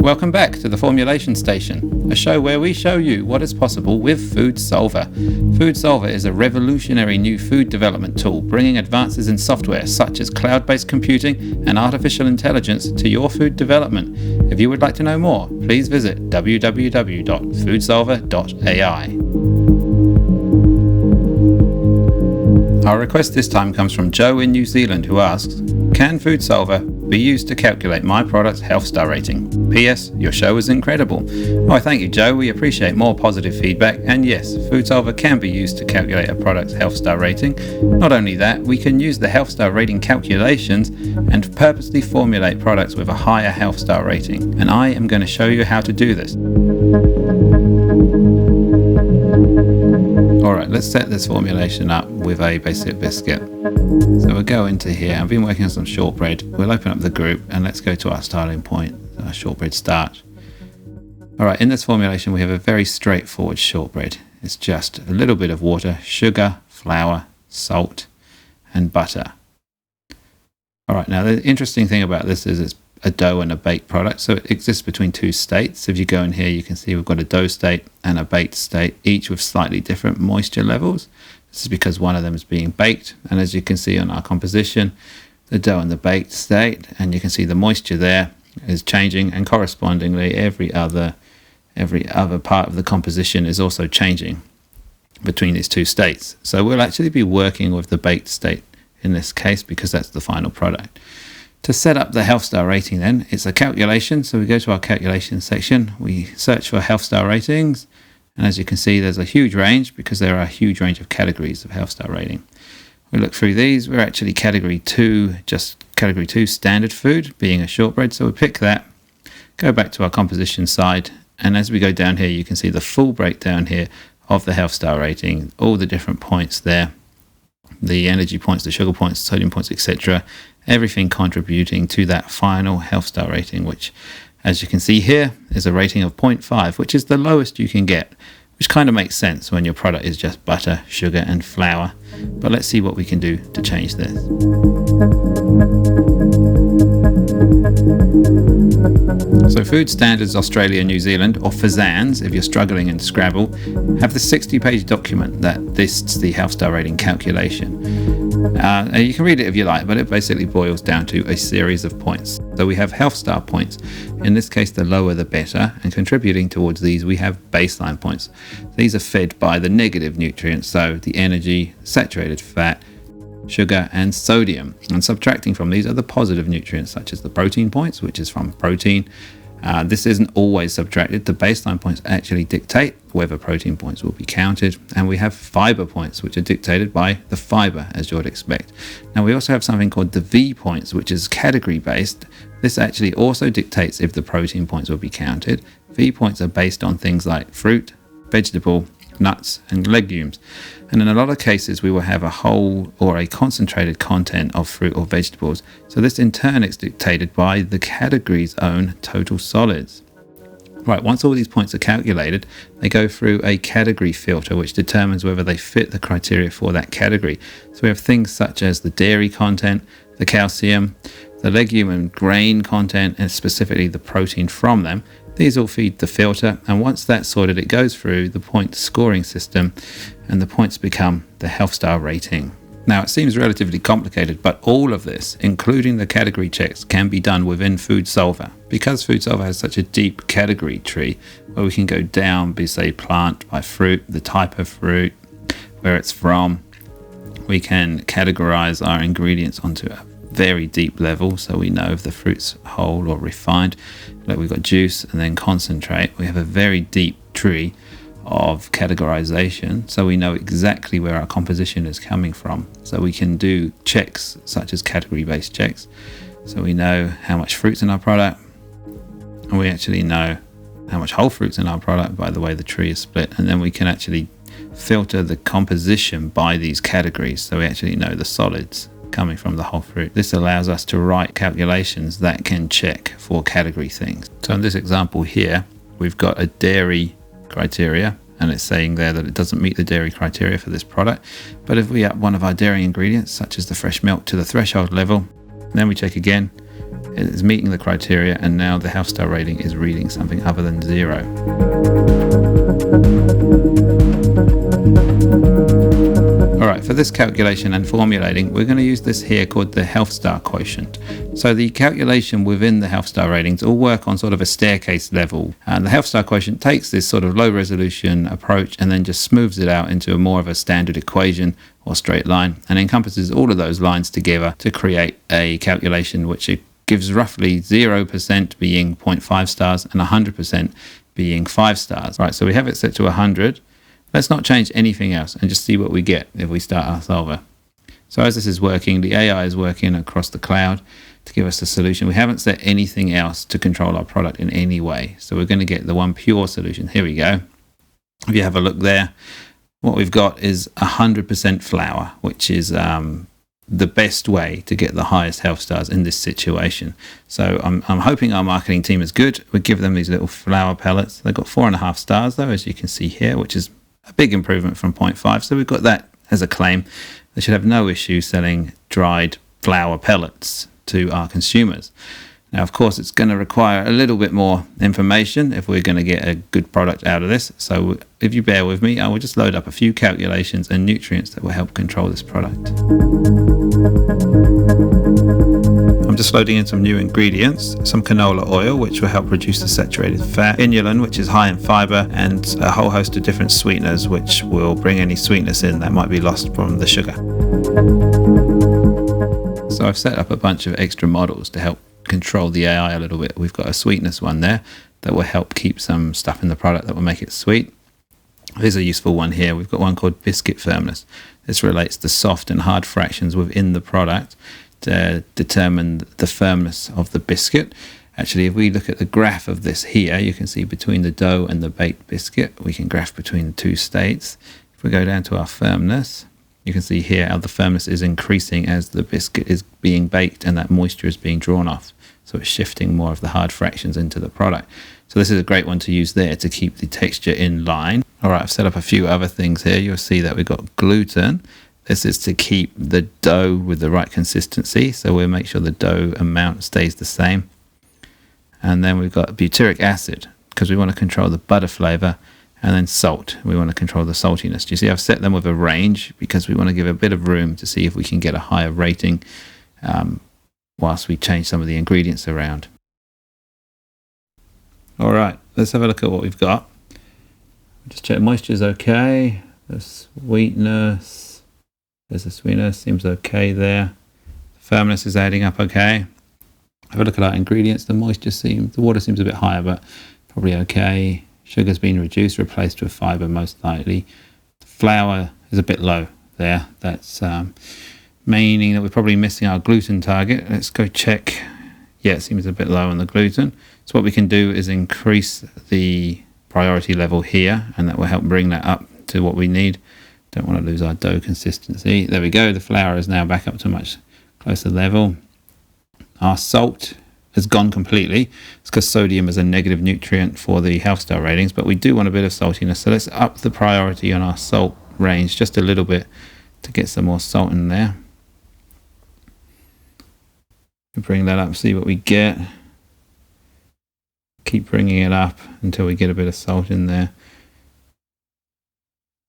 Welcome back to the Formulation Station, a show where we show you what is possible with Food Solver. Food Solver is a revolutionary new food development tool bringing advances in software such as cloud-based computing and artificial intelligence to your food development. If you would like to know more, please visit www.foodsolver.ai. Our request this time comes from Joe in New Zealand, who asks, can Food Solver be used to calculate my product's Health Star rating? P.S. Your show is incredible. Oh, thank you, Joe. We appreciate more positive feedback. And yes, Food Solver can be used to calculate a product's Health Star rating. Not only that, we can use the Health Star rating calculations and purposely formulate products with a higher Health Star rating. And I am going to show you how to do this. Alright, let's set this formulation up with a basic biscuit. So we'll go into here. I've been working on some shortbread. We'll open up the group and let's go to our starting point, our shortbread starch. Alright, in this formulation we have a very straightforward shortbread. It's just a little bit of water, sugar, flour, salt and butter. Alright, now the interesting thing about this is it's a dough and a baked product, so it exists between two states. If you go in here, you can see we've got a dough state and a baked state, each with slightly different moisture levels. This is because one of them is being baked, and as you can see on our composition, the dough and the baked state, and you can see the moisture there is changing, and correspondingly every other part of the composition is also changing between these two states. So we'll actually be working with the baked state in this case because that's the final product. To set up the Health Star rating then, it's a calculation, so we go to our calculation section, we search for Health Star ratings, and as you can see there's a huge range because there are a huge range of categories of Health Star rating. We look through these, we're actually category 2, just category 2 standard food, being a shortbread, so we pick that, go back to our composition side, and as we go down here you can see the full breakdown here of the Health Star rating, all the different points there, the energy points, the sugar points, sodium points, etc. Everything contributing to that final Health Star rating, which, as you can see here, is a rating of 0.5, which is the lowest you can get, which kind of makes sense when your product is just butter, sugar, and flour. But let's see what we can do to change this. So Food Standards Australia New Zealand, or FSANZ if you're struggling in Scrabble, have the 60-page document that lists the Health Star rating calculation. You can read it if you like, but it basically boils down to a series of points. So we have Health Star points. In this case, the lower the better, and contributing towards these we have baseline points. These are fed by the negative nutrients, so the energy, saturated fat, sugar and sodium, and subtracting from these are the positive nutrients such as the protein points, which is from protein. This isn't always subtracted. The baseline points actually dictate whether protein points will be counted, and we have fiber points which are dictated by the fiber, as you would expect. Now we also have something called the V points, which is category based. This actually also dictates if the protein points will be counted. V points are based on things like fruit, vegetable, nuts and legumes, and in a lot of cases we will have a whole or a concentrated content of fruit or vegetables, so this in turn is dictated by the category's own total solids. Right, once all these points are calculated, they go through a category filter which determines whether they fit the criteria for that category. So we have things such as the dairy content, the calcium, the legume and grain content, and specifically the protein from them. These all feed the filter, and once that's sorted it goes through the point scoring system and the points become the Health Star rating. Now it seems relatively complicated, but all of this, including the category checks, can be done within Food Solver. Because Food Solver has such a deep category tree where we can go down, be say plant by fruit, the type of fruit, where it's from, we can categorize our ingredients onto a very deep level, so we know if the fruit's whole or refined. Like we've got juice and then concentrate. We have a very deep tree of categorization, so we know exactly where our composition is coming from. So we can do checks such as category based checks, so we know how much fruit's in our product, and we actually know how much whole fruit's in our product by the way the tree is split, and then we can actually filter the composition by these categories, so we actually know the solids coming from the whole fruit. This allows us to write calculations that can check for category things. So in this example here, we've got a dairy criteria, and it's saying there that it doesn't meet the dairy criteria for this product. But if we up one of our dairy ingredients, such as the fresh milk, to the threshold level, then we check again, It's meeting the criteria, and now the Health Star rating is reading something other than 0. Alright, for this calculation and formulating, we're going to use this here called the Health Star quotient. So the calculation within the Health Star ratings all work on sort of a staircase level. And the Health Star quotient takes this sort of low resolution approach and then just smooths it out into more of a standard equation or straight line, and encompasses all of those lines together to create a calculation which it gives roughly 0% being 0.5 stars and 100% being 5 stars. Right, so we have it set to 100. Let's not change anything else and just see what we get if we start our solver. So as this is working, the AI is working across the cloud to give us a solution. We haven't set anything else to control our product in any way. So we're going to get the one pure solution. Here we go. If you have a look there, what we've got is 100% flour, which is the best way to get the highest health stars in this situation. So I'm hoping our marketing team is good. We give them these little flour pellets. They've got 4.5 stars though, as you can see here, which is a big improvement from 0.5. So we've got that as a claim. They should have no issue selling dried flour pellets to our consumers. Now, of course, it's going to require a little bit more information if we're going to get a good product out of this. So if you bear with me, I will just load up a few calculations and nutrients that will help control this product. I'm just loading in some new ingredients, some canola oil, which will help reduce the saturated fat, inulin, which is high in fiber, and a whole host of different sweeteners, which will bring any sweetness in that might be lost from the sugar. So I've set up a bunch of extra models to help control the AI a little bit. We've got a sweetness one there that will help keep some stuff in the product that will make it sweet. Here's a useful one here. We've got one called biscuit firmness. This relates to soft and hard fractions within the product to determine the firmness of the biscuit. Actually, if we look at the graph of this here, you can see between the dough and the baked biscuit, we can graph between the two states. If we go down to our firmness, you can see here how the firmness is increasing as the biscuit is being baked and that moisture is being drawn off. So it's shifting more of the hard fractions into the product. So this is a great one to use there to keep the texture in line. All right, I've set up a few other things here. You'll see that we've got gluten. This is to keep the dough with the right consistency. So we'll make sure the dough amount stays the same. And then we've got butyric acid because we want to control the butter flavor, and then salt. We want to control the saltiness. Do you see I've set them with a range because we want to give a bit of room to see if we can get a higher rating whilst we change some of the ingredients around. All right, let's have a look at what we've got. Just check moisture is okay. The sweetness, there's the sweetness, seems okay there. Firmness is adding up okay. Have a look at our ingredients. The water seems a bit higher, but probably okay. Sugar's been reduced, replaced with fiber most likely. The flour is a bit low there. That's meaning that we're probably missing our gluten target. Let's go check. Yeah, it seems a bit low on the gluten. So what we can do is increase the priority level here, and that will help bring that up to what we need. Don't want to lose our dough consistency. There we go. The flour is now back up to a much closer level. Our salt has gone completely. It's because sodium is a negative nutrient for the Health Star ratings, but we do want a bit of saltiness. So let's up the priority on our salt range just a little bit to get some more salt in there. Bring that up, see what we get. Keep bringing it up until we get a bit of salt in there.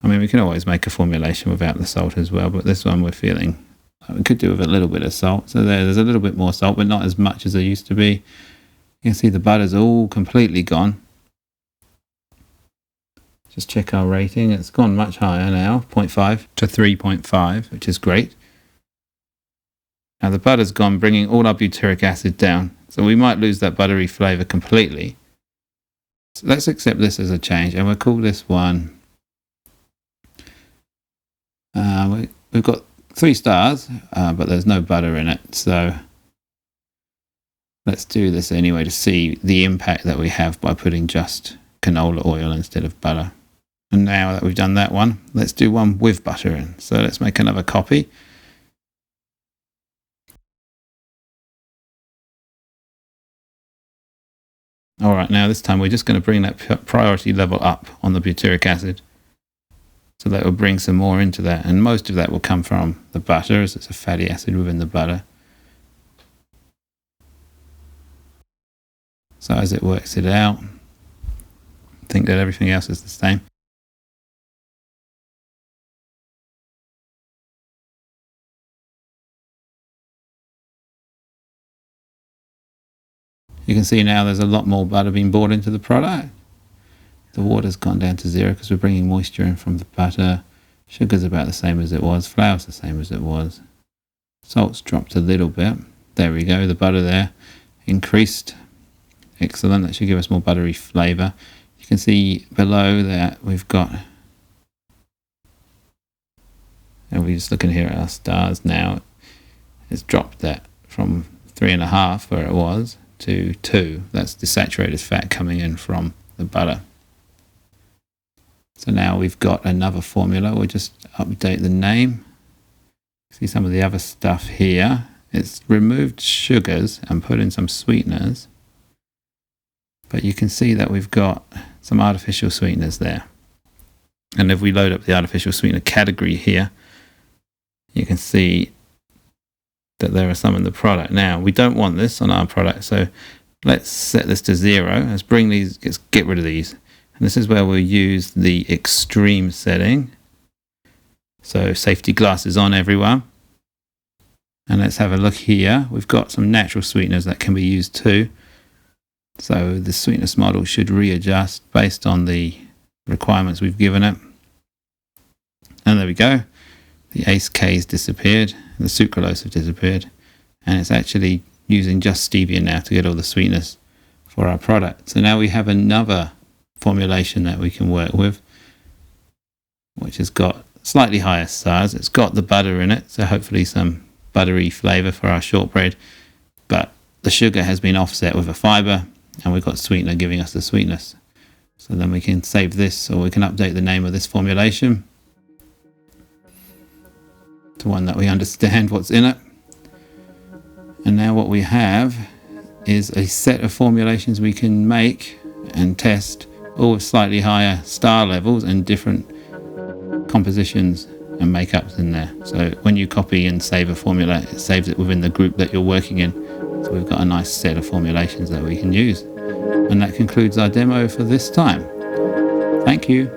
I mean, we can always make a formulation without the salt as well, but this one we're feeling we could do with a little bit of salt. So there's a little bit more salt, but not as much as there used to be. You can see the butter's all completely gone. Just check our rating. It's gone much higher now, 0.5 to 3.5, which is great. Now the butter's gone, bringing all our butyric acid down. So we might lose that buttery flavour completely. So let's accept this as a change, and we'll call this one. We've got 3 stars, but there's no butter in it. So let's do this anyway to see the impact that we have by putting just canola oil instead of butter. And now that we've done that one, let's do one with butter in. So let's make another copy. All right, now this time we're just going to bring that priority level up on the butyric acid. So that will bring some more into that. And most of that will come from the butter, as it's a fatty acid within the butter. So as it works it out, I think that everything else is the same. You can see now there's a lot more butter being brought into the product. The water's gone down to 0 because we're bringing moisture in from the butter. Sugar's about the same as it was. Flour's the same as it was. Salt's dropped a little bit. There we go. The butter there increased. Excellent. That should give us more buttery flavour. You can see below that we've got, and we're just looking here at our stars now, it's dropped that from 3.5 where it was to 2. That's the saturated fat coming in from the butter. So now we've got another formula. We'll just update the name. See some of the other stuff here. It's removed sugars and put in some sweeteners. But you can see that we've got some artificial sweeteners there. And if we load up the artificial sweetener category here, you can see that there are some in the product. Now, we don't want this on our product, so let's set this to 0. Let's bring these, let's get rid of these. And this is where we'll use the extreme setting. So safety glasses on, everyone. And let's have a look here. We've got some natural sweeteners that can be used too. So the sweetness model should readjust based on the requirements we've given it. And there we go. The ACE K's disappeared. The sucralose have disappeared. And it's actually using just stevia now to get all the sweetness for our product. So now we have another formulation that we can work with, which has got slightly higher stars. It's got the butter in it, so hopefully some buttery flavour for our shortbread, but the sugar has been offset with a fibre, and we've got sweetener giving us the sweetness. So then we can save this, or we can update the name of this formulation to one that we understand what's in it. And now what we have is a set of formulations we can make and test, all with slightly higher star levels and different compositions and makeups in there. So when you copy and save a formula, it saves it within the group that you're working in. So we've got a nice set of formulations that we can use. And that concludes our demo for this time. Thank you.